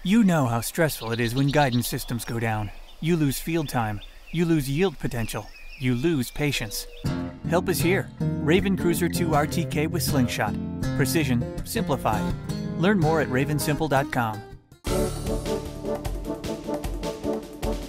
You know how stressful it is when guidance systems go down. You lose field time. You lose yield potential. You lose patience. Help is here. Raven Cruiser 2 RTK with Slingshot. Precision simplified. Learn more at ravensimple.com.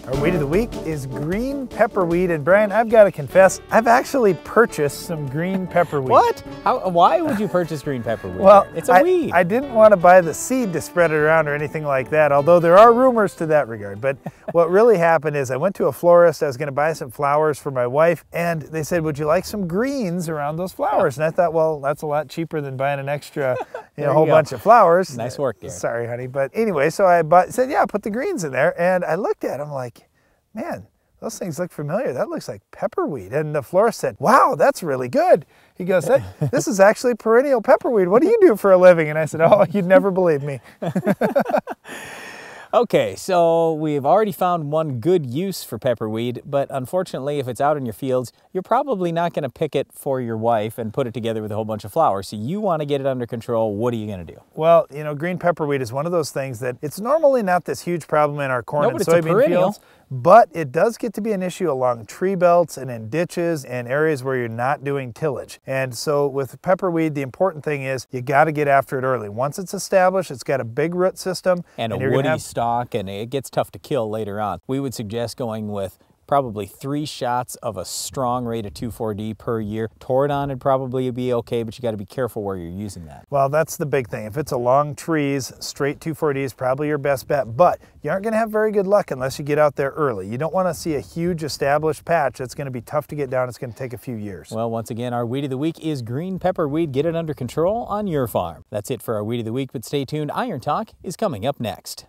Our weed of the week is green pepperweed, and Brian, I've got to confess, I've actually purchased some green pepperweed. What? Why would you purchase green pepperweed? Well, it's a weed. I didn't want to buy the seed to spread it around or anything like that, although there are rumors to that regard. But what really happened is I went to a florist, I was going to buy some flowers for my wife, and they said, would you like some greens around those flowers? And I thought, well, that's a lot cheaper than buying an extra, whole bunch of flowers. Nice work, dear. Sorry, honey. But anyway, so I said, yeah, put the greens in there. And I looked at them like, man, those things look familiar. That looks like pepperweed. And the florist said, wow, that's really good. He goes, this is actually perennial pepperweed. What do you do for a living? And I said, oh, you'd never believe me. Okay, so we've already found one good use for pepperweed, but unfortunately, if it's out in your fields, you're probably not going to pick it for your wife and put it together with a whole bunch of flowers. So you want to get it under control. What are you going to do? Well, green pepperweed is one of those things that it's normally not this huge problem in our corn and soybean fields, but it does get to be an issue along tree belts and in ditches and areas where you're not doing tillage. And so with pepperweed, the important thing is you got to get after it early. Once it's established, it's got a big root system. And a woody stalk, and it gets tough to kill later on. We would suggest going with probably 3 shots of a strong rate of 2,4-D per year. Toradon would probably be okay, but you got to be careful where you're using that. Well, that's the big thing. If it's along trees, straight 2,4-D is probably your best bet, but you aren't going to have very good luck unless you get out there early. You don't want to see a huge established patch that's going to be tough to get down. It's going to take a few years. Well, once again, our weed of the week is green pepperweed. Get it under control on your farm. That's it for our weed of the week, but stay tuned. Iron Talk is coming up next.